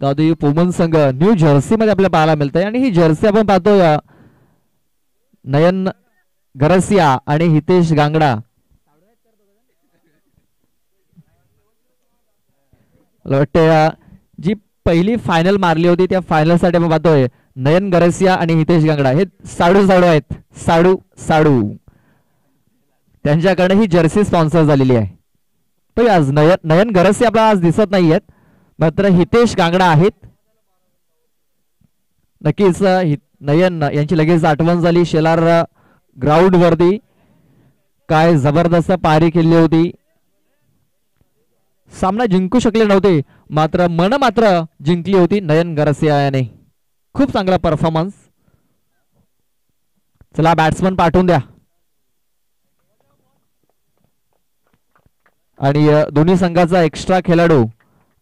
दादी पोमन संघ new Jersey मध्ये आपल्याला पाहायला मिळतंय आणि ही जर्सी आपण पाहतोय नयन गरसिया आणि हितेश गांगडा. मला वाटते जी पहिली फायनल मारली होती त्या फायनल साठी आपण पाहतोय नयन गरसिया आणि हितेश गांगडा हे साडू आहेत. साडू त्यांच्याकडे ही जर्सी स्पॉन्सर झालेली आहे. पण आज नयन गरसिया आपल्याला आज दिसत नाहीयेत, मात्र हितेश गांगडा आहेत. नक्कीच नयन यांची लगेच आठवण झाली. शेलार ग्राउंड वरती काय जबरदस्त पारी केली होती. सामना जिंकू शकले नव्हते, मात्र मन मात्र जिंकली होती नयन गरसिया याने. खूप चांगला परफॉर्मन्स. चला बॅट्समन पाठवून द्या आणि दोन्ही संघाचा एक्स्ट्रा खेळाडू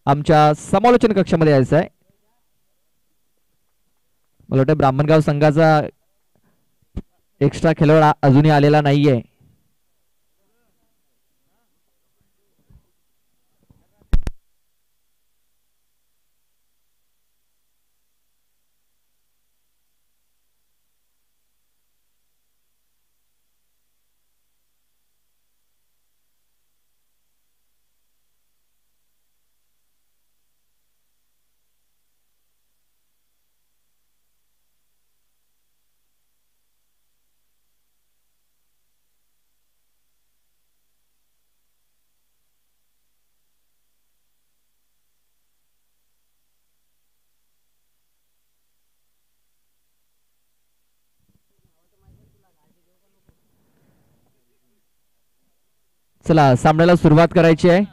आमच्या समालोचन कक्षामध्ये यायचा आहे. मला वाटतं ब्राह्मणगाव संघाचा एक्स्ट्रा खेळाडू अजूनही आलेला नाहीये. चला सामन्याला सुरुवात करायची आहे.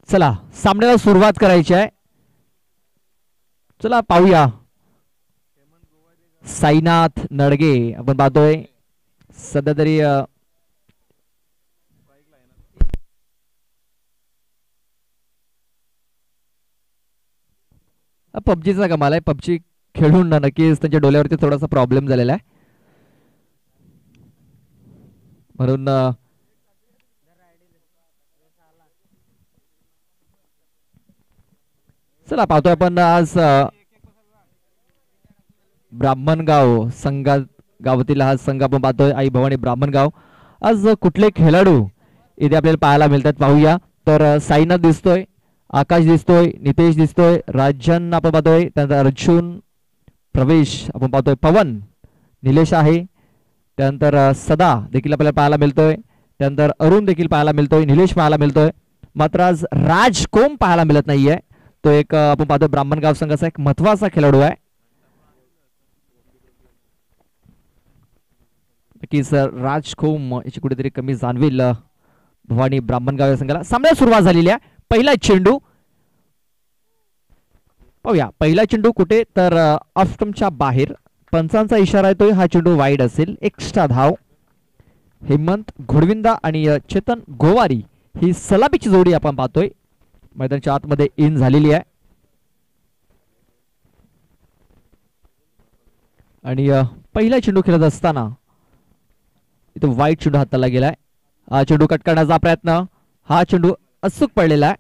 चला सामन्याला सुरुवात करायची आहे. चला पाहूया. साईनाथ नडगे आपण पाहतोय सध्या तरी पबजीचा कमाल आहे. पबजी खेळून नक्कीच त्यांच्या डोळ्यावरती थोडासा प्रॉब्लेम झालेला आहे, म्हणून चला पाहतोय आपण आज ब्राह्मणगाव संघात गावातील हा संघ आपण पाहतोय आई भवानी ब्राह्मणगाव. आज कुठले खेळाडू इथे आपल्याला पाहायला मिळतात पाहूया. तर साईनाथ दिसतोय, आकाश दिसतोय, नितेश दिसतोय, राजन आपण पाहतोय, त्यानंतर अर्जुन, प्रवेश आपण पाहतोय, पवन, निलेश आहे, त्यानंतर सदा देखील आपल्याला पाहायला मिळतोय, त्यानंतर अरुण देखील पाहायला मिळतोय, निलेश पाहायला मिळतोय. मात्र आज राजकोम पाहायला मिळत नाहीये. तो एक आपण पाहतोय ब्राह्मणगाव संघाचा एक महत्वाचा खेळाडू आहे. नक्कीच राजकोम याची कुठेतरी कमी जाणवेल भवानी ब्राह्मणगाव या संघाला. सामन्याला सुरुवात झालेली आहे. पहिला चेंडू पाहूया. पहिला चेंडू कुठे तर ऑफ स्टंपच्या बाहेर. पंचांचा इशारा येतोय हा चेंडू वाईड असेल. एक्स्ट्रा धाव. हेमंत घोडविंदा आणि चेतन गोवारी ही सलामीची जोडी आपण पाहतोय मैदानाच्या आतमध्ये इन झालेली आहे. आणि पहिला चेंडू खेळत असताना इथे वाईट चेंडू हाताला गेलाय. हा चेंडू कट करण्याचा प्रयत्न. हा चेंडू अचूक पडलेला आहे.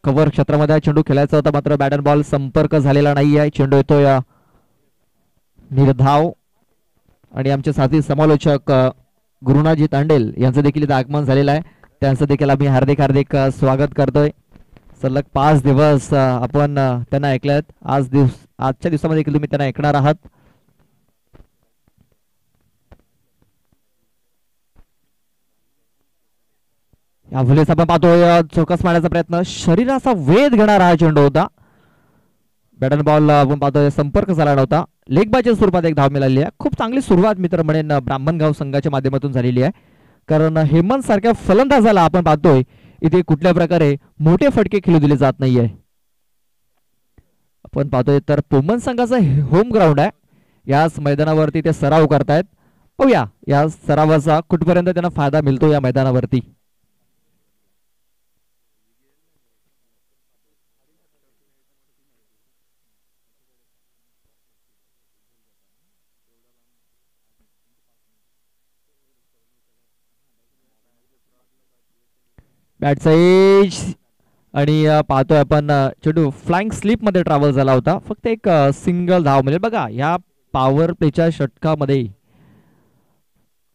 कव्हर क्षेत्रामध्ये हा चेंडू खेळायचा होता, मात्र बॅट अँड बॉल संपर्क झालेला नाहीये. चेंडू येतोय निर्धाव. आणि आमचे साथी समालोचक गुरुनाजी तांडेल यांचं देखील इथे आगमन झालेलं आहे. त्यांचं देखील आम्ही हार्दिक हार्दिक स्वागत करतोय. सलग 5 दिवस आपण त्यांना ऐकल्यात. आजच्या दिवसामध्ये देखील तुम्ही त्यांना ऐकणार आहात. या वेळेस आपण पाहतोय चौकस मारण्याचा प्रयत्न. शरीराचा वेध घेणारा हा चेंडू होता. बॅट अँड बॉल आपण पाहतोय संपर्क झाला नव्हता. लेगबाच्या स्वरूपात एक धाव मिळाली आहे. खूप चांगली सुरुवात मित्र म्हणेन ब्राह्मणगाव संघाच्या माध्यमातून झालेली आहे. कारण हेमंत सारख्या फलंदाजाला आपण पाहतोय इथे कुठल्या प्रकारे मोठे फटके खेळू दिले जात नाहीये. आपण पाहतोय तर पोमन संघाचा होम ग्राउंड आहे. याच मैदानावरती ते सराव करतायत. पाहूया या सरावाचा कुठपर्यंत त्यांना फायदा मिळतो या मैदानावरती. बॅटचा एज आणि पाहतोय आपण चेंडू फ्लाइंग स्लिप मध्ये ट्रॅव्हल झाला होता. फक्त एक सिंगल धाव म्हणजे बघा या पॉवर प्लेच्या षटकामध्ये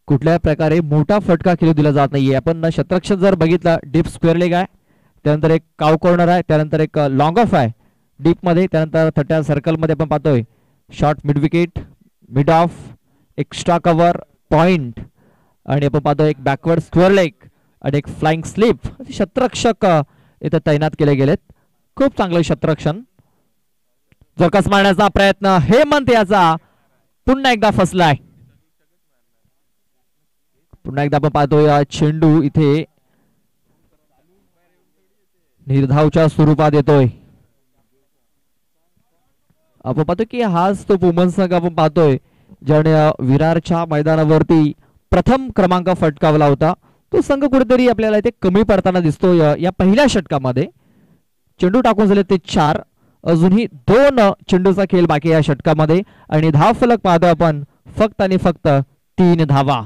कुठल्या प्रकारे मोठा फटका खेळू दिला जात नाहीये. आपण शतरक्षक जर बघितलं डीप स्क्वेअर लेग आहे, त्यानंतर एक काव कॉर्नर आहे, त्यानंतर एक लॉंग ऑफ आहे डीप मध्ये, त्यानंतर 30 सर्कल मध्ये आपण पाहतोय short mid wicket, mid of, extra cover, point आणि आपण पाहतोय एक बॅकवर्ड स्क्वेअर लेग आणि एक फ्लाइंग स्लिप. शतरक्षक इथे तैनात केले गेलेत. खूप चांगलं शतरक्षण. जोरकस मारण्याचा प्रयत्न हेमंत याचा पुन्हा एकदा फसलाय. पुन्हा एकदा आपण पाहतोय चेंडू इथे निर्धावच्या स्वरूपात येतोय. आपण पाहतो की हाच तो वुमन संघ आपण पाहतोय ज्याने विरारच्या मैदानावरती प्रथम क्रमांक फटकावला होता. तो संघ कुठेतरी आपल्याला इथे कमी पडताना दिसतो या पहिल्या षटकामध्ये. चेंडू टाकून झाले ते 4, अजूनही 2 चेंडूचा खेळ बाकी या षटकामध्ये आणि धाव फलक पाहतो आपण फक्त आणि फक्त 3 धावा.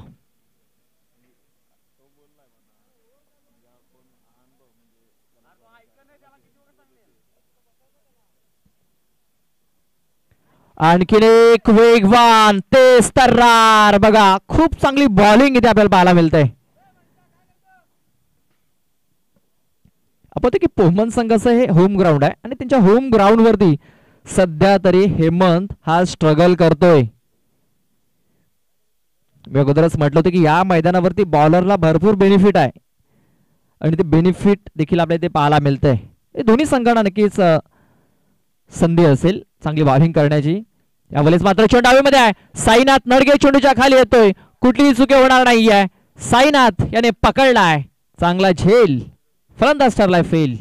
आणखीन एक वेगवान तेज तर्रार बघा खूप चांगली बॉलिंग इथे आपल्याला पाहायला मिळते. आपण की पोहमन संघाचं हे होम ग्राउंड आहे आणि त्यांच्या होम ग्राउंड वरती सध्या तरी हेमंत हा स्ट्रगल करतोय. मी अगोदरच म्हटलं होतं की या मैदानावरती बॉलरला भरपूर बेनिफिट आहे आणि ते बेनिफिट देखील आपल्याला इथे पाहायला मिळतंय. हे दोन्ही संघांना नक्कीच संधी असेल चांगली बॉलिंग करण्याची. यावेळेस मात्र चेंडू हवेमध्ये आहे. साईनाथ नडगे चेंडूच्या खाली येतोय. कुठलीही चुकी होणार नाहीये. साईनाथ याने पकडलाय. चांगला झेल. फलंदाज ठरलाय फेल.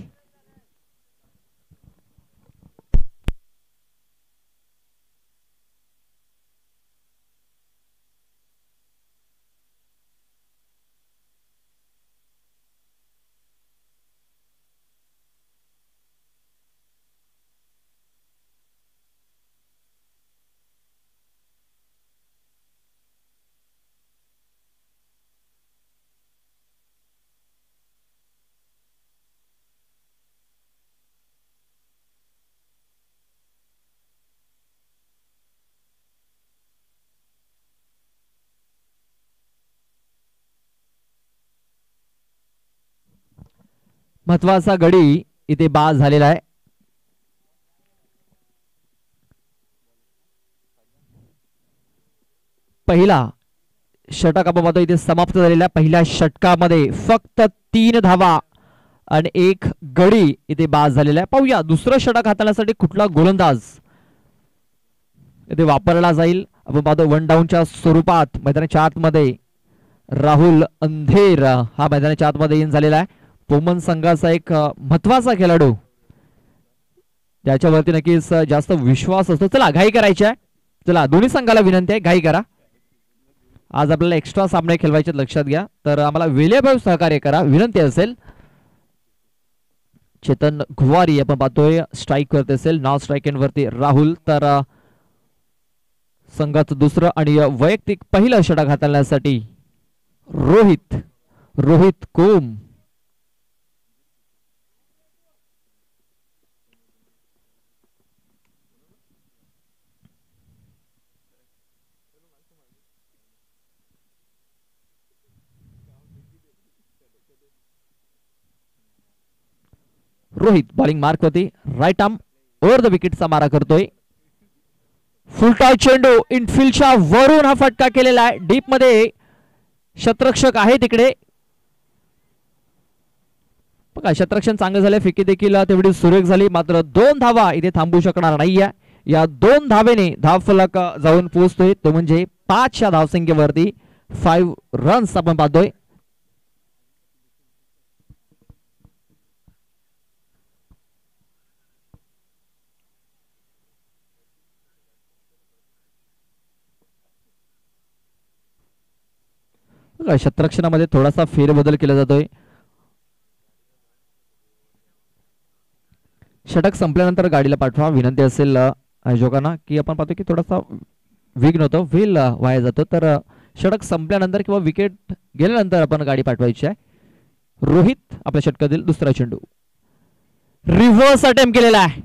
महत्वाचा गडी इथे बाद झालेला आहे. पहिला षटक आपण पाहतो इथे समाप्त झालेल्या पहिल्या षटकामध्ये फक्त 3 धावा आणि 1 गडी इथे बाद झालेला आहे. पाहूया दुसरं षटक हाताळण्यासाठी कुठला गोलंदाज इथे वापरला जाईल. आपण पाहतो 1 डाऊनच्या स्वरूपात मैदानाच्या आतमध्ये राहुल अंधेर हा मैदानाच्या आतमध्ये इन झालेला आहे. पोमन संघाचा एक महत्वाचा खेळाडू त्याच्यावरती नक्कीच जास्त विश्वास असतो. चला घाई करायची आहे. चला दोन्ही संघाला विनंती आहे घाई करा. आज आपल्याला एक्स्ट्रा सामने खेळवायचे लक्षात घ्या तर आम्हाला वेळेवर सहकार्य करा विनंती असेल. चेतन गुवारी आपण पाहतोय स्ट्राईक करत असेल. नॉन स्ट्राईक वरती राहुल तर संघाचं दुसरं आणि वैयक्तिक पहिलं षटक हाताळण्यासाठी रोहित कोम. रोहित बॉलिंग मार्क होती. राईट आर्म ओव्हर द विकेटचा मारा करतोय. फुलटॉस चेंडू इनफिल्डच्या वरून हा फटका केलेला आहे. डीप मध्ये शतरक्षक आहे तिकडे. बघा शतरक्षण चांगलं झालं. फिकी देखील तेवढी सुरेख झाली. मात्र 2 धावा इथे थांबू शकणार नाहीये. या 2 धावेने धाव फलक जाऊन पोहोचतोय तो म्हणजे 5च्या धावसंख्येवरती 5 रन्स आपण पाहतोय. शतरक्षणामध्ये थोडासा फेरबदल केला जातोय. षटक संपल्यानंतर गाडीला पाठवा विनंती असेल आयोजकांना की आपण पाहतो की थोडासा विघ्न होतो व्हील वाया जातो तर षटक संपल्यानंतर किंवा विकेट गेल्यानंतर आपण गाडी पाठवायची आहे. रोहित आपल्या षटकातील दुसरा चेंडू. रिव्हर्स अटेम्प्ट केलेला आहे.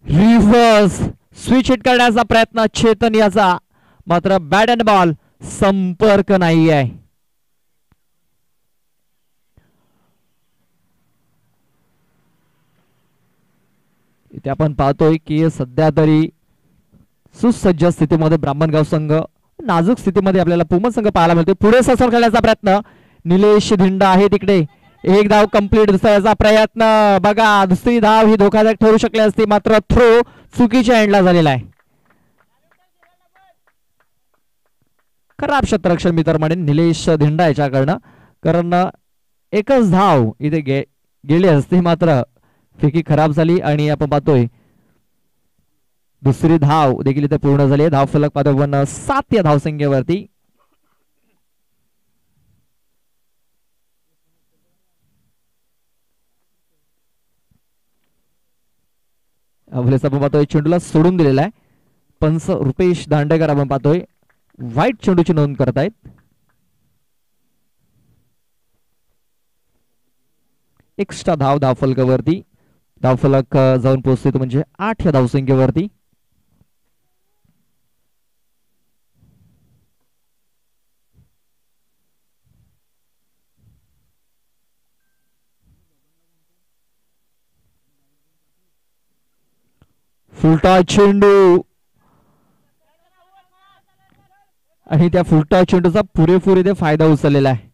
रिव्हर्स स्विच हिट करण्याचा प्रयत्न चेतन याचा, मात्र बॅट अँड बॉल संपर्क नाही आहे. इथे आपण पाहतोय की सध्या तरी सुसज्ज स्थितीमध्ये ब्राह्मणगाव संघ, नाजूक स्थितीमध्ये आपल्याला पुमत संघ पाहायला मिळतोय. पुढे ससर खेळण्याचा प्रयत्न निलेश धिंडा आहे तिकडे. एक धाव कंप्लीट. दुसऱ्याचा प्रयत्न बघा, दुसरी धाव ही धोकादायक ठरू शकली असती, मात्र थ्रो चुकीच्या एंडला झालेला आहे. खराब क्षेत्ररक्षण मी तर म्हणेन निलेश धिंडा याच्याकडनं, कारण एकच धाव इथे गेली असती, मात्र फेकी खराब झाली आणि आपण पाहतोय दुसरी धाव देखील इथे पूर्ण झाली. धाव फलक पाहतो आपण 7 या धावसंख्येवरती. आपण पाहतोय चेंडूला सोडून दिलेला आहे. पंच रुपेश दांडेकर आपण पाहतोय वाईट चेंडूची नोंद करतायत. एक्स्ट्रा धाव धावफलकावरती. धावफलक जाऊन पोहोचतोय तो म्हणजे 8 या धावसंख्येवरती. फुलटा चेंडू आणि त्या फुलटा चेंडूचा पुरेपूर इथे फायदा उचललेला आहे.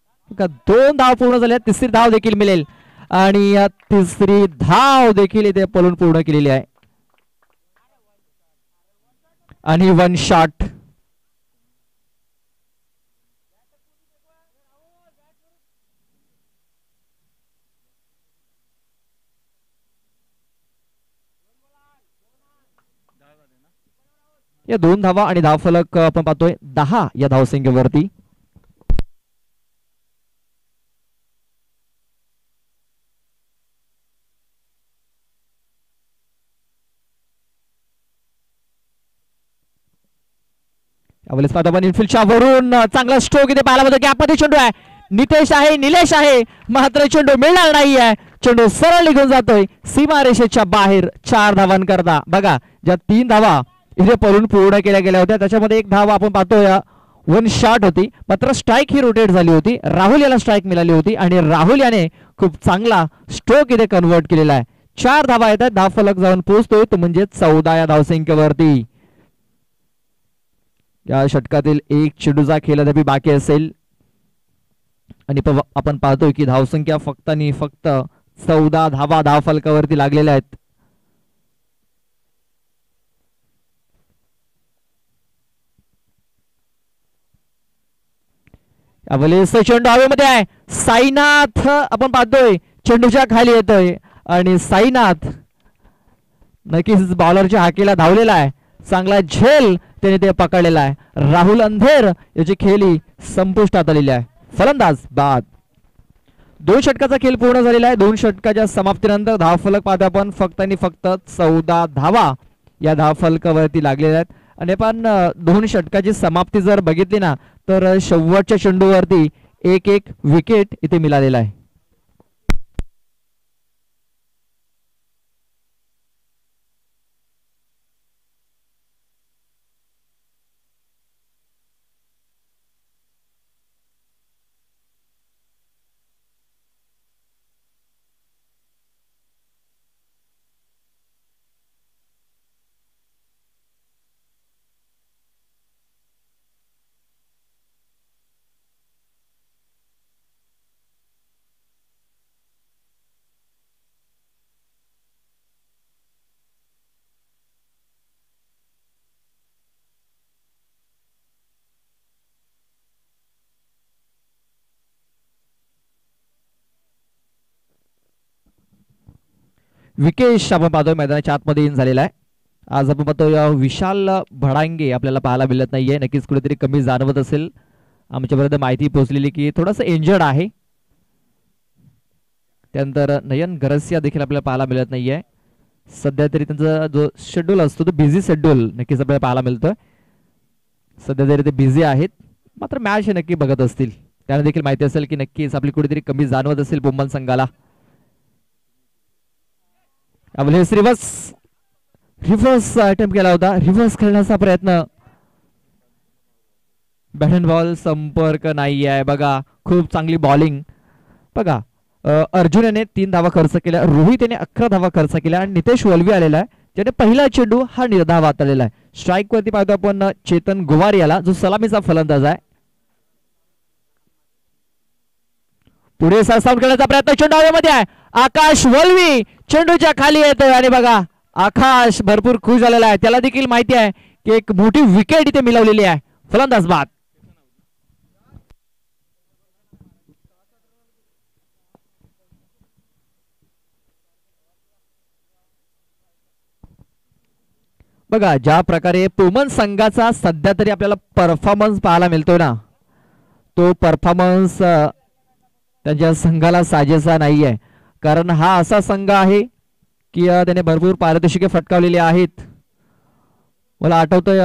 2 धाव पूर्ण झाल्या. तिसरी धाव देखील मिळेल आणि या तिसरी धाव देखील इथे पळून पूर्ण केलेली आहे आणि 1 शॉट. या 2 धावा आणि धावफलक आपण पाहतोय 10 या धावसंख्येवरती. यावेळेस पाहतो आपण इनफिल्डच्या वरून चांगला स्ट्रोक इथे पाहायला मिळतो. गॅपमध्ये चेंडू आहे. नितेश आहे, निलेश आहे, मात्र चेंडू मिळणार नाही आहे. चेंडू सरळ निघून जातोय सीमारेषेच्या बाहेर. 4 धावांकरता बघा, ज्या 3 धावा इथे पळून पूर्ण केल्या गेल्या होत्या त्याच्यामध्ये 1 धाव आपण पाहतोय 1 शॉट होती, मात्र स्ट्राईक ही रोटेट झाली होती. राहुल याला स्ट्राईक मिळाली होती आणि राहुल याने खूप चांगला स्ट्रोक इथे कन्वर्ट केलेला आहे. 4 धावा येतात. धावफलक जाऊन पोहोचतोय तो म्हणजे 14 या धावसंख्येवरती. या षटकातील 1 चेंडूचा खेळ अद्याप बाकी असेल आणि आपण पाहतोय की धावसंख्या फक्त आणि फक्त 14 धावा धावफलकावरती लागलेल्या आहेत. चेंडू हवेमध्ये आहे. साईनाथ आपण पाहतोय चेंडूच्या खाली येतोय आणि साईनाथ नक्कीच बॉलरच्या हाकेला धावलेला आहे. चांगला झेल त्याने ते पकडलेला आहे. राहुल अंधेर याची खेळी संपुष्टात आलेली आहे. फलंदाज बाद. 2 षटकाचा खेळ पूर्ण झालेला आहे. 2 षटकाच्या समाप्तीनंतर धावफलक पाहतो आपण फक्त आणि फक्त 14 धावा या धावफलकावरती लागलेल्या आहेत आणि आपण 2 षटकाची समाप्ती जर बघितली ना तर शेवटच्या चेंडूवरती 1-1 विकेट इथे मिळालेला आहे. विकेश आपण पाहतोय मैदानाच्या आतमध्ये इन झालेला आहे. आज आपण पाहतोय विशाल भडांगे आपल्याला पाहायला मिळत नाहीये. नक्कीच कुठेतरी कमी जाणवत असेल. आमच्यापर्यंत माहिती पोहोचलेली की थोडंसं इंजर्ड आहे. त्यानंतर नयन गरसिया देखील आपल्याला पाहायला मिळत नाहीये. सध्या तरी त्यांचा जो शेड्यूल असतो तो बिझी शेड्यूल नक्कीच आपल्याला पाहायला मिळतोय. सध्या तरी ते बिझी आहेत, मात्र मॅच हे नक्की बघत असतील त्यांना देखील माहिती असेल की नक्कीच आपली कुठेतरी कमी जाणवत असेल बुमन संघाला. रिव्हर्स अटेम्प्ट केला होता, रिव्हर्स खेळण्याचा प्रयत्न. बॅट अँड बॉल संपर्क नाही आहे. बघा खूप चांगली बॉलिंग. बघा अर्जुन याने 3 धावा खर्च केल्या, रोहित याने 11 धावा खर्च केल्या आणि नितेश वलवी आलेला आहे ज्याने पहिला चेंडू हा निर्धाव हाताळलेला आहे. स्ट्राईक वरती पाहतो आपण चेतन गोवार याला, जो सलामीचा फलंदाज आहे. पुढे सरसावून खेळण्याचा प्रयत्न, चेंडू हवेमध्ये आहे. आकाश वलवी चेंडूच्या खाली येतोय आणि बघा आकाश भरपूर खुश झालेला आहे. त्याला देखील माहिती आहे की एक मोठी विकेट इथे मिळवलेली आहे. फलंदाज बाद. बघा ज्या प्रकारे पुमन संघाचा सध्या तरी आपल्याला परफॉर्मन्स पाहायला मिळतोय ना, तो परफॉर्मन्स त्यांच्या संघाला साजेसा नाहीये. कारण हा असा संघ आहे की त्याने भरपूर पारितोषिके फटकावलेली आहेत. मला आठवतंय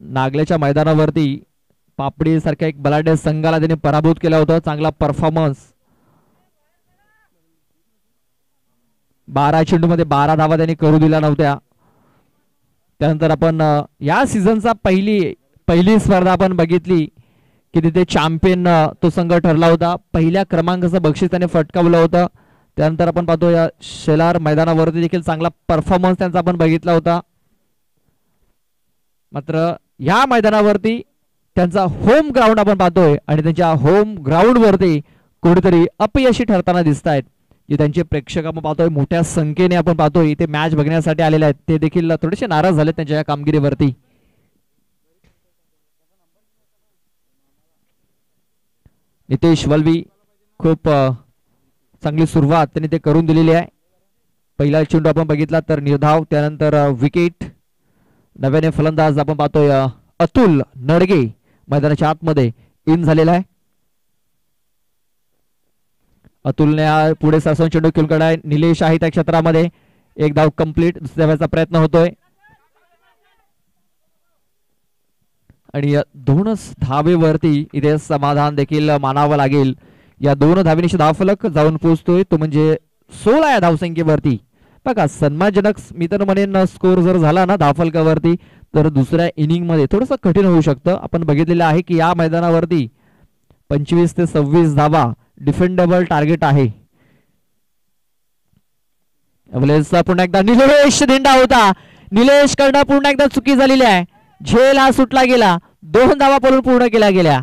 नागल्याच्या मैदानावरती पापडी सारख्या एक बलाढ्य संघाला त्याने पराभूत केला होता. चांगला परफॉर्मन्स, 12 चेंडूमध्ये 12 धावा त्यांनी करू दिल्या नव्हत्या. त्यानंतर आपण या सीझनचा पहिली स्पर्धा आपण बघितली की तिथे चॅम्पियन तो संघ ठरला होता. पहिल्या क्रमांकाचं बक्षीस त्याने फटकावलं होतं. त्यानंतर आपण पाहतो या शेलार मैदानावरती देखील चांगला परफॉर्मन्स त्यांचा आपण बघितला होता. मात्र या मैदानावरती त्यांचा होम ग्राउंड आपण पाहतोय आणि त्यांच्या होम ग्राउंड वरती कुठेतरी अपयशी ठरताना दिसत आहेत. जे त्यांचे प्रेक्षक आपण पाहतोय मोठ्या संख्येने आपण पाहतोय इथे मॅच बघण्यासाठी आलेले आहेत, ते देखील थोडेसे नाराज झाले त्यांच्या या कामगिरीवरती. नितेश वलवी खूप चांगली सुरुवात त्यांनी ते करून दिलेली आहे. पहिला चेंडू आपण बघितला तर निर्धाव, त्यानंतर विकेट. नव्याने फलंदाज आपण पाहतोय अतुल नडगे मैदानाच्या आतमध्ये इन झालेला आहे. अतुलने पुढे सरसवून चेंडू खेळून काढाय. निलेश आहे त्या क्षेत्रामध्ये, एक धाव कंप्लीट. दुसऱ्या धावेचा प्रयत्न होतोय आणि 2 धावेवरती इथे समाधान देखील मानावं लागेल. या 2 धावेनिशी धावफलक जाऊन पोहोचतोय, तो म्हणजे 16 या धावसंख्येवरती. बघा सन्मानजनक मी तर म्हणेन स्कोर जर झाला ना धावफलकावरती तर दुसऱ्या इनिंग मध्ये थोडस कठीण होऊ शकतं. आपण बघितलेलं आहे की या मैदानावरती 25 ते 26 धावा डिफेंडेबल टार्गेट आहे. पुन्हा एकदा निलेश धिंडा होता, निलेश कडनं पुन्हा एकदा चुकी झालेली आहे. झेल हा सुटला गेला, 2 धावा पळून पूर्ण केल्या गेल्या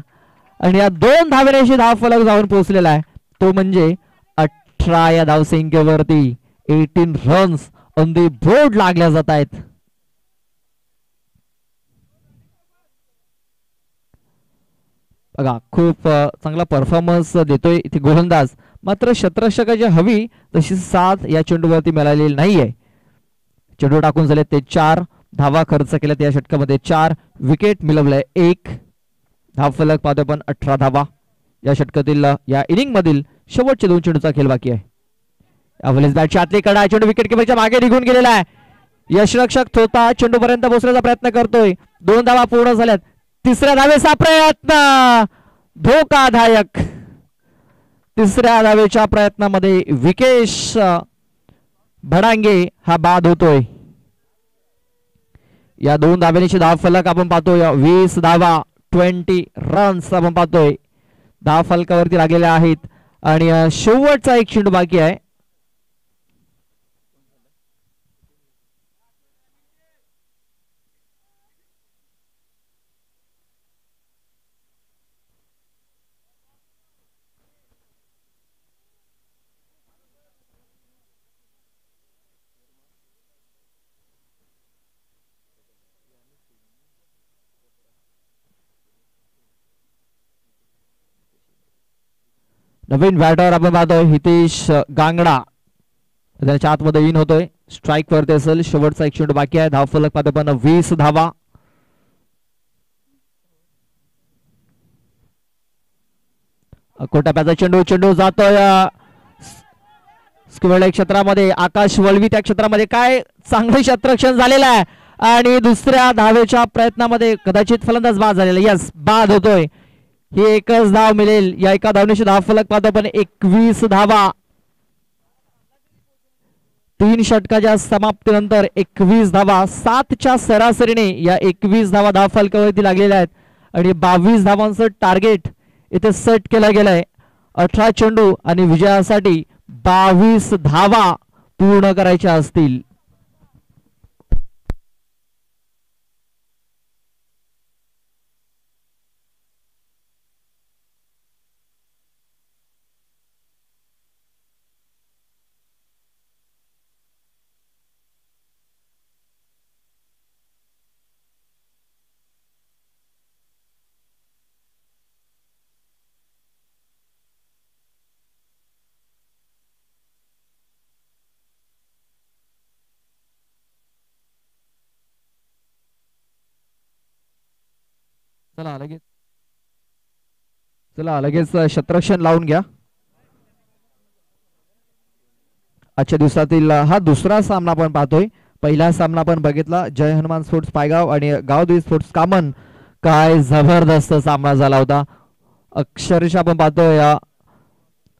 आणि या 2 धावेशी धावफलक जाऊन पोहोचलेला आहे, तो म्हणजे 18 या धावसंख्येवरती 18 रन्स ऑन दी बोर्ड लागल्या जात आहेत. बघा खूप चांगला परफॉर्मन्स देतोय इथे गोलंदाज. मात्र शतरक्षकाची हवी तशी साथ या चेंडूवरती मिळालेली नाहीये. चेंडू टाकून झाले ते 4 धावा खर्च केल्या त्या षटकामध्ये, 4 विकेट मिळवलंय, 1 धावफलक पाहतोय पण 18 धावा. या षटकातील या इनिंग मधील शेवटचे 2 चेंडूचा खेळ बाकी आहे. यावेळेस बॅटच्या आतली कडा, चेंडू विकेट किपरच्या मागे निघून गेलेला आहे. यशरक्षक थोता चेंडू पर्यंत पोहोचण्याचा प्रयत्न करतोय. 2 धावा पूर्ण झाल्यात. 3ऱ्या धावेचा प्रयत्न धोकादायक. 3ऱ्या धावेच्या प्रयत्नामध्ये विकेश भडांगे हा बाद होतोय. या 2 धावेची धावफलक आपण पाहतोय 20 धावा 20 रन्स आपण पाहतोय धावफलकावरती लागलेले आहेत आणि शेवटचा एक चेंडू बाकी आहे. नवीन बॅटर आपण पाहतोय हितेश गांगडा, त्याच्या आतमध्ये इन होतोय. स्ट्राईक वरती असेल, शेवटचा एक चेंडू बाकी आहे. धावफलक पाहतोय पण 20 धावा. कोटाप्याचा चेंडू, चेंडू जातोय स्क्वेअर क्षेत्रामध्ये. आकाश वलवी त्या क्षेत्रामध्ये, काय चांगले क्षेत्ररक्षण झालेलं आहे आणि 2ऱ्या धावेच्या प्रयत्नामध्ये कदाचित फलंदाज बाद झालेला. यस, बाद होतोय. ही एकच धाव मिळेल. या एका धावनेशी धाव फलक पाहतो आपण 21 धावा. 3 षटकाच्या समाप्तीनंतर 21 धावा. 7च्या सरासरीने या 21 धावा धाव फलकावरती लागलेल्या आहेत आणि 22 धावांचं टार्गेट इथे सेट केलं गेलंय. 18 चेंडू आणि विजयासाठी 22 धावा पूर्ण करायच्या असतील. चला लगेच शतरक्षण लावून घ्या. आजच्या दिवसातील हा दुसरा सामना आपण पाहतोय. पहिला सामना आपण बघितला जय हनुमान स्पोर्ट्स पायगाव आणि गावदेवी स्पोर्ट्स कामन. काय जबरदस्त सामना झाला होता. अक्षरशः आपण पाहतोय या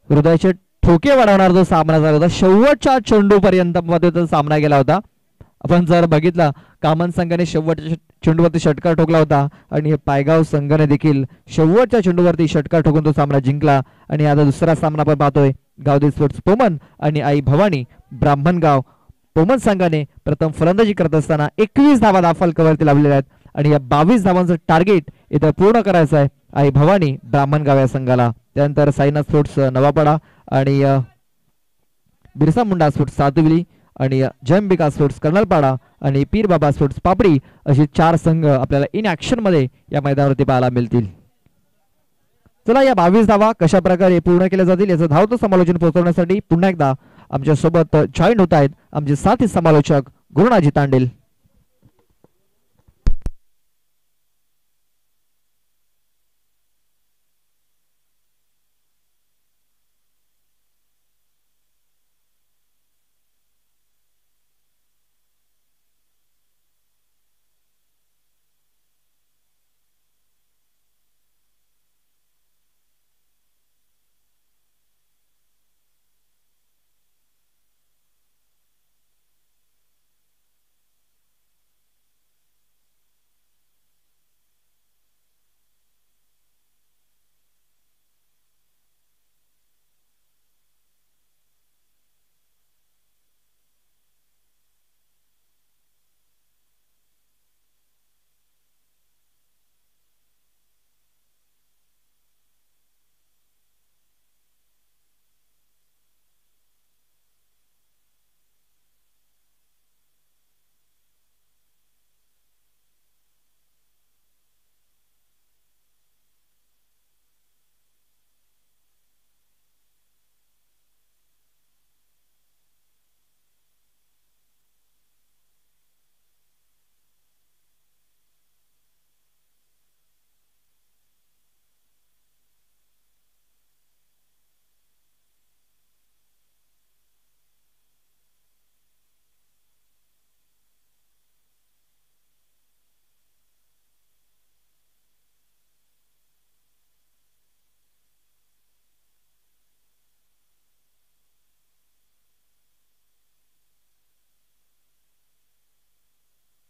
हृदयाचे ठोके वाढवणार जो सामना झाला होता. शेवटच्या चेंडू पर्यंत मध्ये तो सामना गेला होता. आपण जर बघितला कामन संघाने शेवटच्या चेंडूवरती षटकार ठोकला होता आणि पायगाव संघाने देखील शेवटच्या चेंडूवरती षटकार ठोकून तो सामना जिंकला. आणि आता दुसरा सामना आपण पाहतोय गावदेवी स्पोर्ट्स पोमन आणि आई भवानी ब्राह्मणगाव. पोमन संघाने प्रथम फलंदाजी करत असताना 21 धावा धाव फलकावरती लावलेल्या आहेत आणि या 22 धावांचं टार्गेट इथं पूर्ण करायचं आहे आई भवानी ब्राह्मणगाव या संघाला. त्यानंतर साईनाथ स्पोर्ट्स नवापाडा आणि बिरसा मुंडा स्पोर्ट्स सातविली आणि जयंबिका स्पोर्ट्स कर्नलपाडा आणि पीर बाबा स्पोर्ट्स पापडी अशी 4 संघ आपल्याला इन ऍक्शन मध्ये या मैदानावरती पाहायला मिळतील. चला या 22 धावा कशा प्रकारे पूर्ण केल्या जातील याचं धावतं समालोचन पोहोचवण्यासाठी पुन्हा एकदा आमच्या सोबत जॉईन होत आहेत आमचे साथी समालोचक Gurunaji Tandel.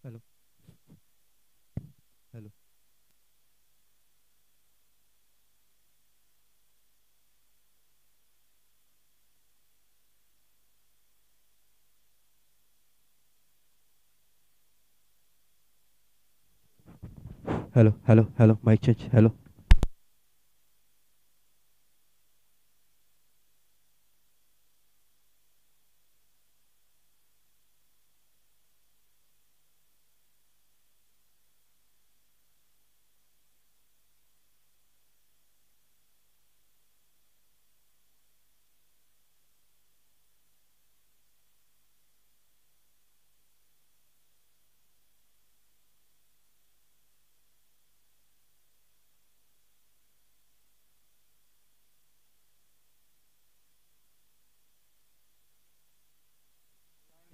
Hello hello hello hello hello mic change. Hello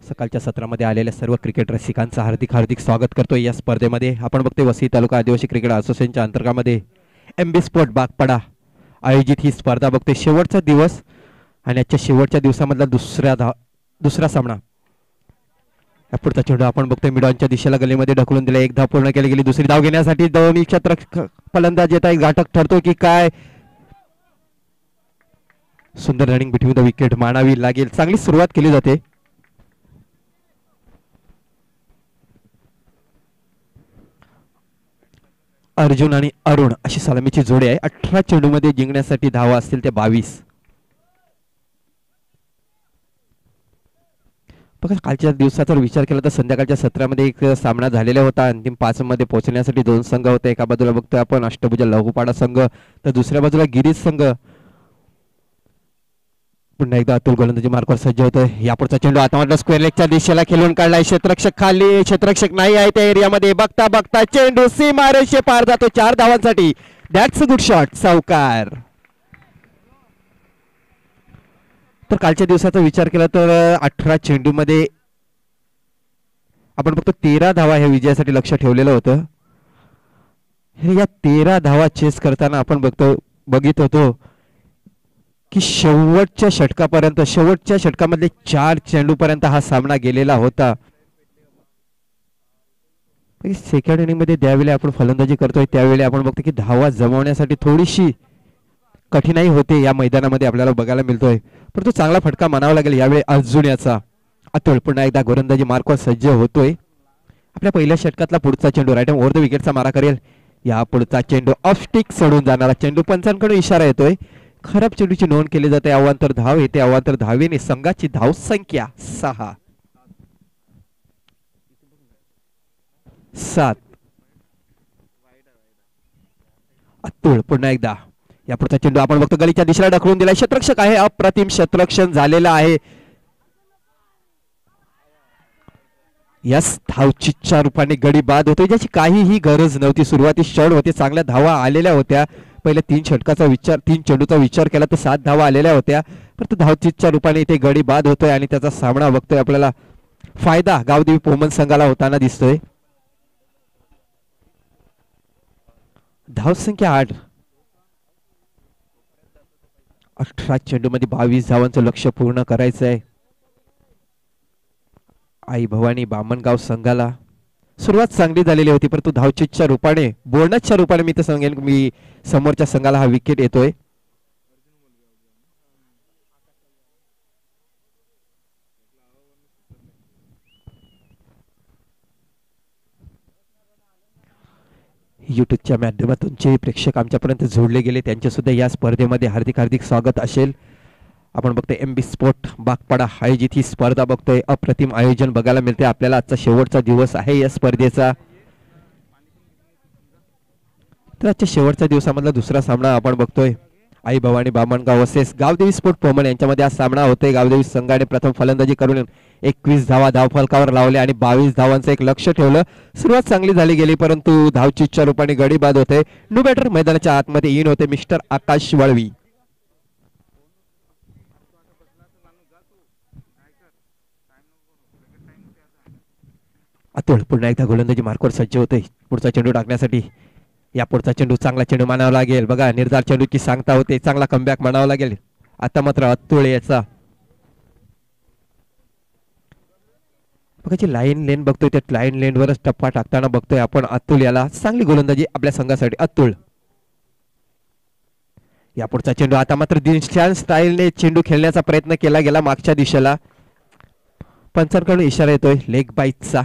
सकाळच्या सत्रामध्ये आलेल्या सर्व क्रिकेट रसिकांचं हार्दिक स्वागत करतोय. या स्पर्धेमध्ये आपण बघतोय वसई तालुका आदिवासी क्रिकेट असोसिएशनच्या अंतर्गतामध्ये MB स्पोर्ट बागपाडा आयोजित ही स्पर्धा बघतोय शेवटचा दिवस आणि आजच्या शेवटच्या दिवसामधला दुसरा सामना. पुढचा चेंडू आपण बघतोय मिडॉनच्या दिशेला गलीमध्ये ढकलून दिला. एक धाव पूर्ण केली गेली. दुसरी धाव घेण्यासाठी दोन्ही क्षेत्र फलंदाज येत आहे. घाटक ठरतो की काय. सुंदर रनिंग बिटवीन द विकेट मानावी लागेल. चांगली सुरुवात केली जाते. अर्जुन आणि अरुण अशी सलामीची जोडी आहे. 18 चेंडूमध्ये जिंकण्यासाठी धावा असतील ते 22. बघा कालच्या दिवसाचा विचार केला तर संध्याकाळच्या सत्रामध्ये एक सामना झालेला होता. अंतिम 5 मध्ये पोहोचण्यासाठी 2 संघ होते. एका बाजूला बघतोय आपण अष्टभुजा लघुपाडा संघ तर दुसऱ्या बाजूला गिरीश संघ. पुन्हा एकदा अतुल गोलंदाजी मार्कवर सज्ज होतोय. यापुढचा चेंडू आता स्क्वेअर लेगच्या दिशेला खेळून काढलाय. क्षेत्ररक्षक खाली क्षेत्ररक्षक नाही आहे त्या एरियामध्ये. बघता बघता चेंडू सीमारेषे पार जातो 4 धावांसाठी. That's a good shot. सावकार. तर कालच्या दिवसाचा विचार केला तर 18 चेंडूमध्ये आपण फक्त 13 धावा ह्या विजयासाठी लक्ष ठेवलेलं होतं. या 13 धावा चेस करताना आपण बघित होतो की शेवटच्या षटकामधले 4 चेंडूपर्यंत हा सामना गेलेला होता. सेकंड इनिंग मध्ये ज्यावेळी आपण फलंदाजी करतोय त्यावेळी आपण बघतो की धावा जमवण्यासाठी थोडीशी कठीणाई होते या मैदानामध्ये आपल्याला बघायला मिळतोय. परंतु चांगला फटका मानावा लागेल यावेळी अर्जुन याचा. अतुल पुन्हा एकदा गोलंदाजी मार्कवर सज्ज होतोय. आपल्या पहिल्या षटकातला पुढचा चेंडू राईट ओव्हर द विकेटचा मारा करेल. या पुढचा चेंडू ऑफ स्टिक सोडून जाणारा चेंडू. पंचांकडून इशारा येतोय. खराब चेंडूची नोंद केली जाते. अवांतर धाव येते. अवांतर धावेने संघाची धाव संख्या 6-7. अतुल पुन्हा एकदा. या पुढचा चेंडू आपण बघतो गलीच्या दिशेला ढकलून दिलाय. क्षेत्ररक्षक आहे. अप्रतिम क्षेत्ररक्षण झालेलं आहे. यस धावचीच्या रूपाने गडी बाद होतोय ज्याची काहीही गरज नव्हती. सुरुवाती षड होते. चांगल्या धावा आलेल्या होत्या. पहिल्या 3 चेंडूचा विचार केला तर 7 धावा आलेल्या होत्या. परंतु धावचीच्या रूपाने इथे गडी बाद होतोय आणि त्याचा सामना बघतोय आपल्याला फायदा गावदेवी पोमन संघाला होताना दिसतोय. धावसंख्या 8. 18 चेंडूमध्ये 22 धावांचं लक्ष्य पूर्ण करायचं आहे. आई भवानी बामणगाव संघाला सुरुवात चांगली झालेली होती परंतु धावचीच्या रूपाने बोनसच्या रूपाने मी तर सांगेन मी समोरच्या संघाला हा विकेट येतोय. युट्यूबच्या माध्यमातून जे प्रेक्षक आमच्यापर्यंत जोडले गेले त्यांचे सुद्धा या स्पर्धेमध्ये हार्दिक हार्दिक स्वागत असेल. आपण बघतोय MB स्पोर्ट बागपाडा आयोजित ही स्पर्धा बघतोय. अप्रतिम आयोजन बघायला मिळते आपल्याला. आजचा शेवटचा दिवस आहे या स्पर्धेचा. तर आजच्या शेवटच्या दिवसामधला दुसरा सामना आपण बघतोय आई भवानी बामणगाव वर्सेस गावदेवी स्पोर्ट पोमन यांच्यामध्ये हा सामना होतोय. गावदेवी संघाने प्रथम फलंदाजी करून 21 धावा धावफलकावर लावले आणि 22 धावांचं एक लक्ष ठेवलं. सुरुवात चांगली झाली गेली परंतु धावचीच्या रूपाने गडी बाद होते. नो बॅटर मैदानाच्या आतमध्ये इन होते मिस्टर आकाश वळवी. अतुल पुन्हा एकदा गोलंदाजी मार्कवर सज्ज होते पुढचा चेंडू टाकण्यासाठी. या पुढचा चेंडू चांगला चेंडू मानावा लागेल. बघा निर्धार चेंडूची सांगता होते. चांगला कमबॅक मानावा लागेल. आता मात्र अतुल याचा बघाची लाईन लेन बघतोय. त्या लाईन लेनवरच टप्पा टाकताना बघतोय आपण अतुल याला. चांगली गोलंदाजी आपल्या संघासाठी अतुल. या पुढचा चेंडू आता मात्र दिनशान स्टाईलने चेंडू खेळण्याचा प्रयत्न केला गेला मागच्या दिशेला. पंचांकडून इशारा येतोय लेग बाईटचा.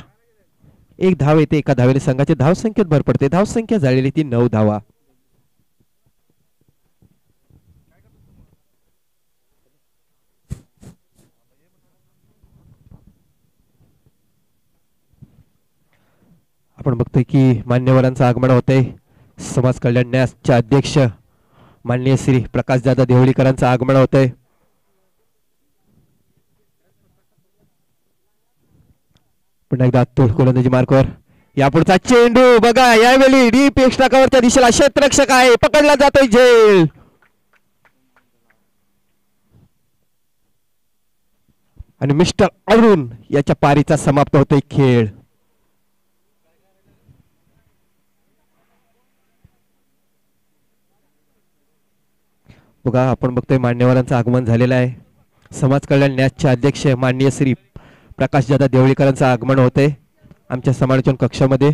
1 धाव येते. एका धावेने संघाची धावसंख्येत भर पडते. धावसंख्या झालेली ती 9 धावा. आपण बघतोय की मान्यवरांचं आगमन होतंय. समाज कल्याण न्यासचे अध्यक्ष माननीय श्री प्रकाशदादा देवळीकरांचं आगमन होतंय. पुन्हा एकदा अतुल गोलंदाजी मार्कवर. या पुढचा चेंडू बघा यावेळी डीप एक्स्ट्रा दिशेला क्षेत्ररक्षक आहे. पकडला जातोय झेल. आणि मिस्टर अरुण याच्या पारीचा समाप्त होतोय खेळ. बघा आपण बघतोय मान्यवरांचं आगमन झालेलं आहे. समाज कल्याण न्यासचे अध्यक्ष माननीय श्री प्रकाशदादा देवळीकरांचं आगमन होते आमच्या समालोचन कक्षामध्ये.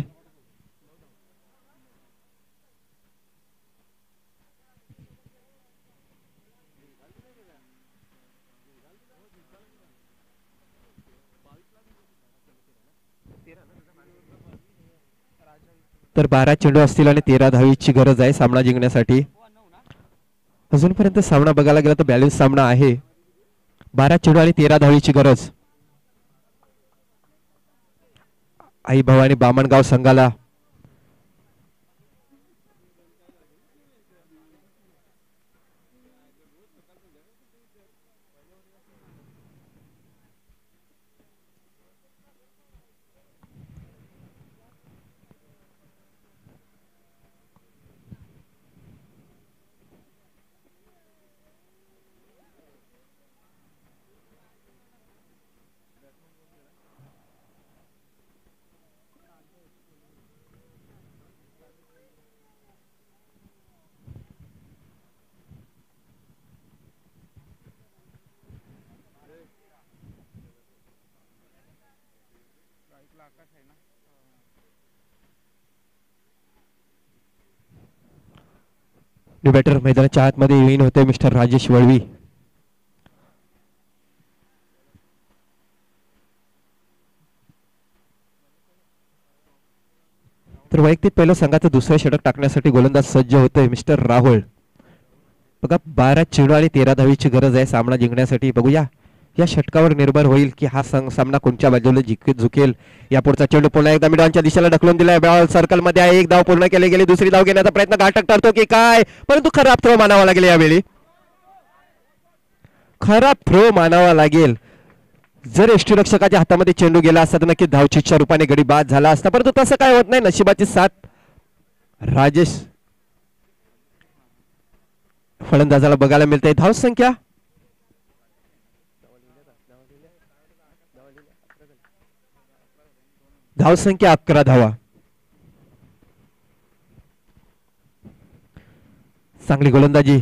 तर 12 चेंडू असतील आणि 13 धावीची गरज आहे सामना जिंकण्यासाठी. अजूनपर्यंत सामना बघायला गेला तर बॅलन्स सामना आहे. 12 चेंडू आणि 13 धावीची गरज आई भवानी बामणगाव संघाला. न्यू बॅटर मैदानाच्या आतमध्ये विन होते मिस्टर राजेश वळवी. तर वैयक्तिक पहिलं संघाचं दुसरं षटक टाकण्यासाठी गोलंदाज सज्ज होतोय मिस्टर राहुल. बघा 12 चेंडू आणि 13 धावीची गरज आहे सामना जिंकण्यासाठी. बघूया या षटकावर निर्भर होईल की हा सामना कोणत्या बाजूला झुकेल. या पुढचा चेंडू पुन्हा एकदा मिडॉनच्या दिशेला ढकलून दिलाय. बॉल सर्कल मध्ये आहे. एक धाव पूर्ण केली गेली. दुसरी धाव घेण्याचा प्रयत्न घातक ठरतो की काय, परंतु खराब थ्रो मानावा लागेल. यावेळी खराब थ्रो मानावा लागेल. जर यष्टीरक्षकाच्या हातामध्ये चेंडू गेला असता तर नक्की धावचीच्या रूपाने गडी बाद झाला असता, परंतु तसं काय होत नाही. नशिबाची साथ राजेश फलंदाजाला बघायला मिळते. धाव संख्या धाव संख्या 11 धावा. चांगली गोलंदाजी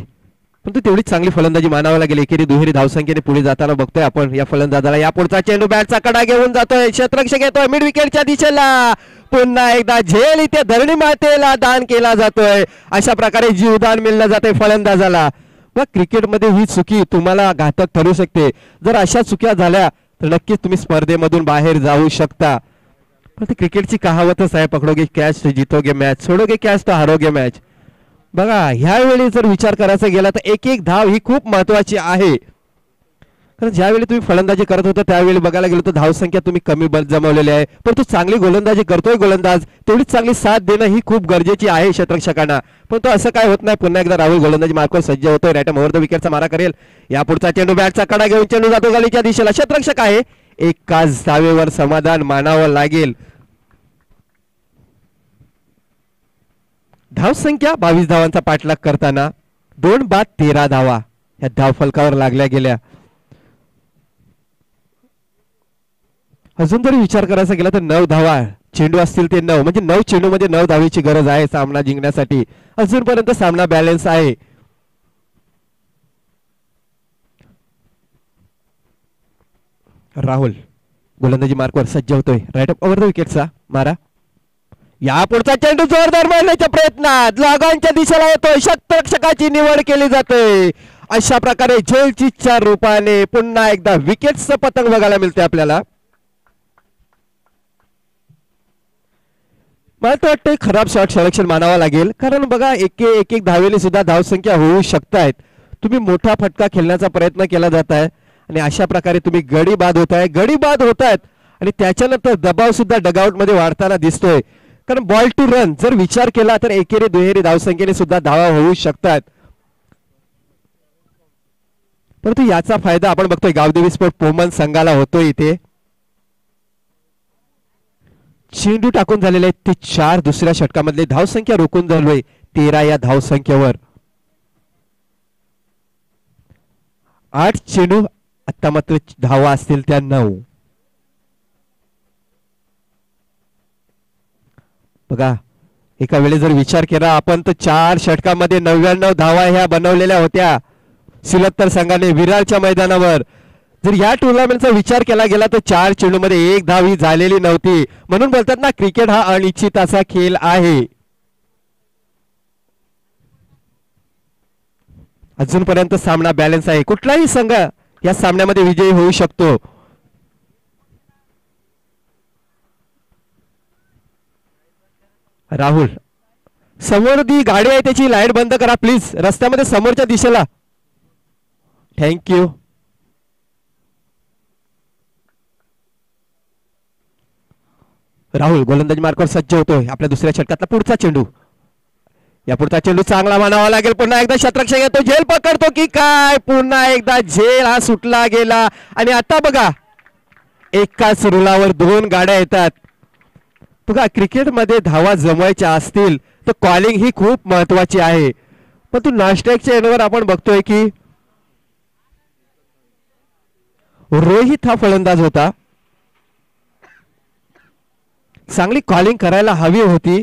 परंतु तेवढीच चांगली फलंदाजी मानावं लागेल. एकेरी दुहेरी धावसंख्येने पुढे जाताना बघतोय आपण या फलंदाजाला. या पुढचा चेंडू बॅटचा कडा घेऊन जातोय. क्षेत्ररक्षक येतोय मिड विकेटच्या दिशेला. पुन्हा एकदा झेल इथे धरणी मातेला दान केला जातोय. अशा प्रकारे जीवदान मिळलं जाते फलंदाजाला. व क्रिकेटमध्ये ही चुकी तुम्हाला घातक ठरू शकते. जर अशा चुक्या झाल्या तर नक्कीच तुम्ही स्पर्धेमधून बाहेर जाऊ शकता. पण क्रिकेटची कहावतच आहे, पकडोगे कॅच तो जीतोगे मॅच, सोडोगे कॅच तो हारोगे मॅच. बघा ह्यावेळी जर विचार करायचा गेला तर एक एक धाव ही खूप महत्वाची आहे. कारण ज्यावेळी तुम्ही फलंदाजी करत होता त्यावेळी बघायला गेलो तर धावसंख्या तुम्ही कमी जमवलेली आहे, परंतु चांगली गोलंदाजी करतोय गोलंदाज, तेवढीच चांगली साथ देणं ही खूप गरजेची आहे क्षेत्ररक्षकांना. परंतु असं काय होत नाही. पुन्हा एकदा राहुल गोलंदाजी मार्कवर सज्ज होतोय. राईट ओव्हर द विकेटचा मारा करेल. या पुढचा चेंडू बॅटचा कडा घेऊन चेंडू जातो गलीच्या दिशेला. क्षेत्ररक्षक आहे. एकाच धावेवर समाधान मानावं लागेल. धाव संख्या 22 धावांचा पाठलाग करताना 2 बाद 13 धावा या धाव फलकावर लागल्या गेल्या. अजून जरी विचार करायचा गेला तर 9 धावा चेंडू असतील ते 9 म्हणजे 9 चेंडू मध्ये 9 धावेची गरज आहे सामना जिंकण्यासाठी. अजूनपर्यंत सामना बॅलन्स आहे. राहुल गोलंदाजी मार्कवर सज्ज होतोय. राईट ओव्हर द विकेटचा मारा. या पुढचा चेंडू जोरदार मारण्याच्या प्रयत्नात लगानच्या दिशेला येतोय. क्षेत्ररक्षकाची निवड केली जाते. अशा प्रकारे झेलचीच्या रूपाने पुन्हा एकदा विकेटचं पतंग बघायला मिळते आपल्याला. मला तर वाटतं खराब शॉट सिलेक्शन मानावा लागेल. कारण बघा एक एक धावेने सुद्धा धावसंख्या होऊ शकतायत. तुम्ही मोठा फटका खेळण्याचा प्रयत्न केला जात आहे आणि अशा प्रकारे तुम्ही गडी बाद होतायत आणि त्याच्यानंतर दबाव सुद्धा डगआउट मध्ये वाढताना दिसतोय. कारण बॉल टू रन जर विचार केला तर एकेरी दुहेरी धावसंख्येने सुद्धा धावा होऊ शकतात. परंतु याचा फायदा आपण बघतोय गावदेवी स्पोर्ट पोमन संघाला होतोय. इथे चेंडू टाकून झालेले आहेत ते 4. दुसऱ्या षटकामधले धावसंख्या रोखून झालोय 13 या धावसंख्येवर. 8 चेंडू आता मात्र धावा असतील त्या 9. बघा एका वेळी जर विचार केला आपण तर 4 षटकामध्ये 99 धावा ह्या बनवलेल्या होत्या. सिलत्तर संघाने विरारच्या मैदानावर. जर या टुर्नामेंटचा विचार केला गेला तर 4 चेंडूमध्ये 1 धाव ही झालेली नव्हती. म्हणून बोलतात ना, क्रिकेट हा अनिश्चिताचा खेळ आहे. अजूनपर्यंत सामना बॅलन्स आहे. कुठलाही संघ या सामन्यामध्ये विजयी होऊ शकतो. राहुल, समोर ती गाडी आहे त्याची लाईट बंद करा प्लीज, रस्त्यामध्ये समोरच्या दिशेला. थँक्यू. राहुल गोलंदाजी मार्कवर सज्ज होतोय. आपल्या दुसऱ्या षटकातला पुढचा चेंडू. या पुढचा चेंडू चांगला मानावा लागेल. पुन्हा एकदा शतरक्षक येतो, झेल पकडतो की काय? पुन्हा एकदा झेल हा सुटला गेला. आणि आता बघा, एकाच रुलावर 2 गाड्या येतात. बघा, क्रिकेटमध्ये धावा जमवायच्या असतील तर कॉलिंग ही खूप महत्वाची आहे. पण तू नास्ट्राईकच्या एंडवर आपण बघतोय की रोहित हा फलंदाज होता. चांगली कॉलिंग करायला हवी होती,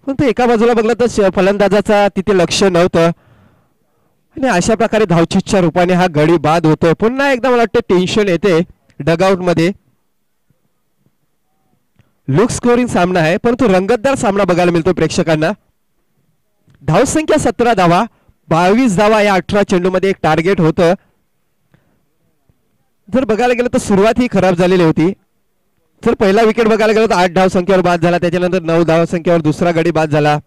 पण तो एका बाजूला बघला तर फलंदाजाचा तिथे लक्ष नव्हतं. आणि अशा प्रकारे धावचीच्या रूपाने हा गडी बाद होतोय. पुन्हा एकदा मला वाटतं टेन्शन येते डगआउट मध्ये. लुक स्कोरिंग सामना आहे, परंतु रंगतदार सामना बघायला मिळतो प्रेक्षकांना. धावसंख्या 17 धावा, 22 धावा या 18 चेंडूमध्ये एक टार्गेट होतं. जर बघायला गेलं तर सुरुवात ही खराब झालेली होती. जर पहिला विकेट बघायला गेलो तर 8 धावसंख्येवर बाद झाला, त्याच्यानंतर 9 धावसंख्येवर दुसरा गडी बाद झाला,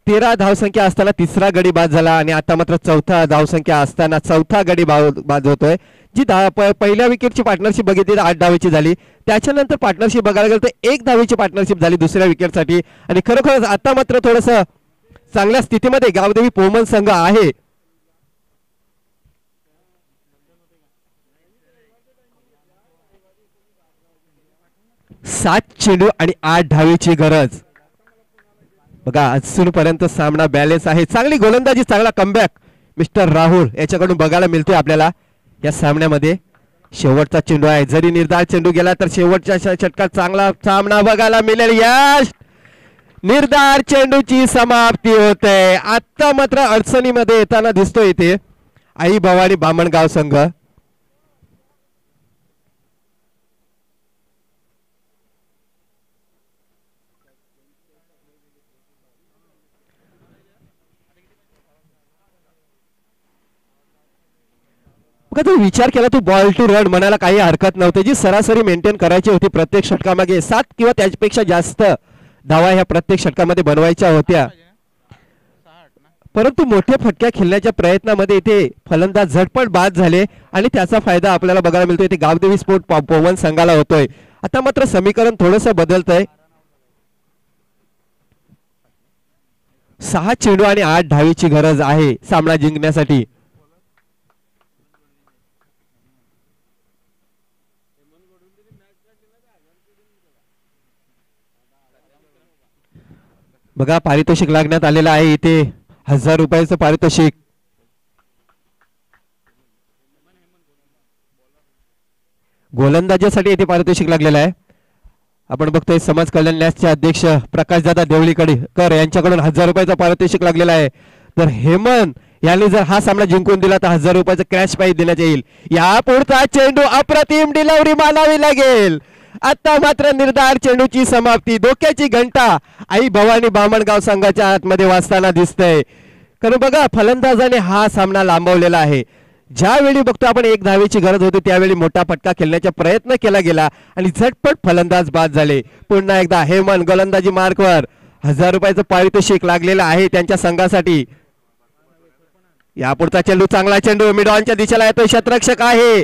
13 धावसंख्या असताना तिसरा गडी बाद झाला, आणि आता मात्र 4 धावसंख्या असताना 4था गडी बाद होतोय. जी पहिल्या विकेटची पार्टनरशिप बघितली तर 8 धावेची झाली. त्याच्यानंतर पार्टनरशिप बघायला गेलो तर 1 धावेची पार्टनरशिप झाली दुसऱ्या विकेटसाठी. आणि खरोखरच आता मात्र थोडस चांगल्या स्थितीमध्ये गावदेवी पोमन संघ आहे. सात चेंडू आणि 8 धावेची गरज. बघा, अजूनपर्यंत सामना बॅलन्स आहे. चांगली गोलंदाजी, चांगला कमबॅक मिस्टर राहुल याच्याकडून बघायला मिळतोय आपल्याला या सामन्यामध्ये. शेवटचा चेंडू आहे, जरी निर्धार चेंडू गेला तर शेवटच्या षटकात चांगला सामना बघायला मिळेल. यश, निर्धार चेंडूची समाप्ती होते. आता मात्र अडचणीमध्ये येताना दिसतोय इथे आई भवानी बामणगाव संघ. विचार केला तू बॉल टू रन म्हणायला काही हरकत नव्हती. जी सरासरी मेंटेन करायची होती प्रत्येक षटकामागे 7 किंवा त्यापेक्षा जास्त धावा ह्या प्रत्येक षटकामध्ये बनवायच्या होत्या. परंतु मोठ्या फटक्या खेळण्याच्या प्रयत्नामध्ये इथे फलंदाज झटपट बाद झाले आणि त्याचा फायदा आपल्याला बघायला मिळतोय. इथे गावदेवी स्पोर्ट पोमन संघाला होतोय. आता मात्र समीकरण थोडंसं बदलतंय. 6 चेंडू आणि 8 धावेची गरज आहे सामना जिंकण्यासाठी. बघा, पारितोषिक लागण्यात आलेलं आहे इथे 1000 रुपयाचं पारितोषिक. गोलंदाजासाठी इथे पारितोषिक लागलेलं आहे. आपण बघतोय समाज कल्याण न्यासचे अध्यक्ष प्रकाशदादा देवळीकर यांच्याकडून 1000 रुपयाचं पारितोषिक लागलेलं आहे. तर हेमंत यांनी जर हा सामना जिंकून दिला तर 1000 रुपयाचं कॅश प्राइज देण्यात येईल. या पुढचा चेंडू अप्रतिम डिलिव्हरी मानावी लागेल. आता मात्र निर्धार चेंडूची समाप्ती. डोक्याची घंटा आई भवानी बामणगाव संघाच्या आतमध्ये वाजताना दिसतंय. कारण बघा, फलंदाजाने हा सामना लांबवलेला आहे. ज्यावेळी बघतो आपण 1 धावेची गरज होती त्यावेळी मोठा फटका खेळण्याचा प्रयत्न केला गेला आणि झटपट फलंदाज बाद झाले. पुन्हा एकदा हेमंत गोलंदाजी मार्कवर 1000 रुपयाचं पारितोषिक लागलेलं आहे त्यांच्या संघासाठी. यापुढचा चेंडू चांगला चेंडू मिड ऑनच्या दिशेला येतोय. क्षेत्ररक्षक आहे.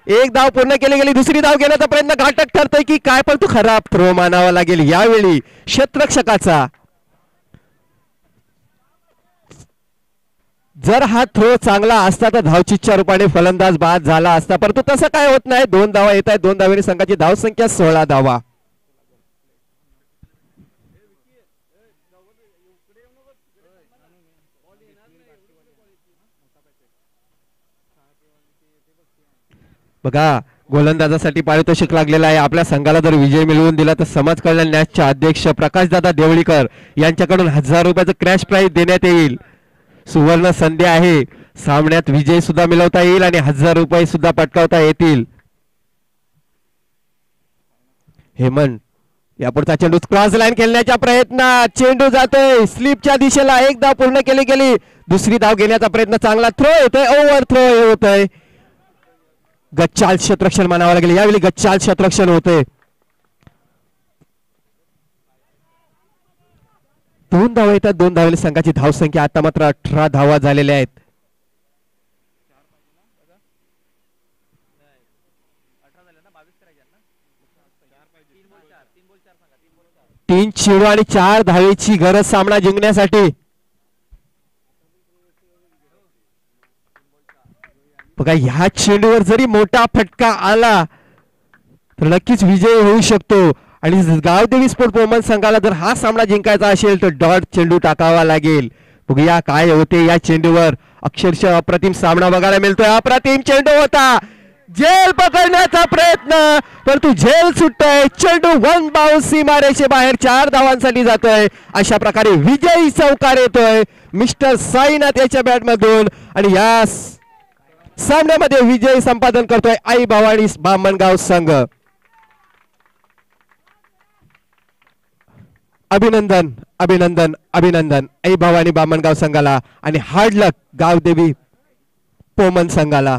1 धाव पूर्ण केली गेली, दुसरी धाव घेण्याचा प्रयत्न घातक ठरतोय की काय, पण तो खराब थ्रो मानावा लागेल यावेळी क्षेत्ररक्षकाचा. जर हा थ्रो चांगला असता तर धावचीच्या रूपाने फलंदाज बाद झाला असता, परंतु तसं काय होत नाही. 2 धावा येत आहेत. 2 धावेने संघाची धावसंख्या 16 धावा. बघा, गोलंदाजासाठी पारितोषिक लागलेला आहे. आपल्या संघाला जर विजय मिळवून दिला तर समाज कल्याण न्यासचे अध्यक्ष प्रकाशदादा देवळीकर यांच्याकडून 1000 रुपयाचं क्रॅश प्राइज देण्यात येईल. सुवर्ण संधी आहे सामन्यात विजय सुद्धा मिळवता येईल आणि 1000 रुपये सुद्धा पटकावता येतील. हेमंत यापुढचा चेंडू क्रॉस लाईन खेळण्याच्या प्रयत्नात चेंडू जातोय स्लिपच्या दिशेला. एक धाव पूर्ण केली गेली. दुसरी धाव घेण्याचा प्रयत्न चांगला थ्रो येतोय. ओव्हर थ्रो होतोय. गच्चाल क्षेत्ररक्षण म्हणावं लागेल. यावेळी गच्चाल क्षेत्ररक्षण होते. 2 धावा येतात. 2 धावेली संघाची धावसंख्या आता मात्र 18 धावा झालेल्या आहेत. 3 चेंडू आणि 4 धावेची गरज सामना जिंकण्यासाठी. बघा ह्या चेंडूवर जरी मोठा फटका आला तर नक्कीच विजय होऊ शकतो. आणि गावदेवी स्पोर्ट वुमन संघाला जर हा सामना जिंकायचा असेल तर डॉट चेंडू टाकावा लागेल. बघूया काय होते या चेंडूवर. अक्षरशः अप्रतिम सामना बघायला मिळतोय. अप्रतिम चेंडू होता. झेल पकडण्याचा प्रयत्न परंतु झेल सुटतोय. चेंडू 1 बाउन्स सीमारेषे बाहेर 4 धावांसाठी जातोय. अशा प्रकारे विजयी चौकार येतोय मिस्टर साईनाथ याच्या बॅट मधून. आणि या सामन्यामध्ये विजय संपादन करतोय आई भवानी बामणगाव संघ. अभिनंदन अभिनंदन अभिनंदन आई भवानी बामणगाव संघाला आणि हार्ड लक गावदेवी पोमन संघाला.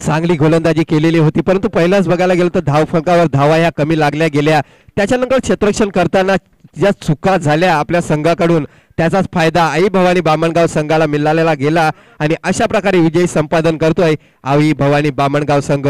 चांगली गोलंदाजी केलेली होती परंतु पहिलाच बघायला गेलं तर धावफलकावर धावा ह्या कमी लागल्या गेल्या. त्याच्यानंतर क्षेत्ररक्षण करताना ज्या चुका झाल्या आपल्या संघाकडून त्याचाच फायदा आई भवानी बामणगाव संघाला मिळालेला गेला. आणि अशा प्रकारे विजय संपादन करतोय आई भवानी बामणगाव संघ.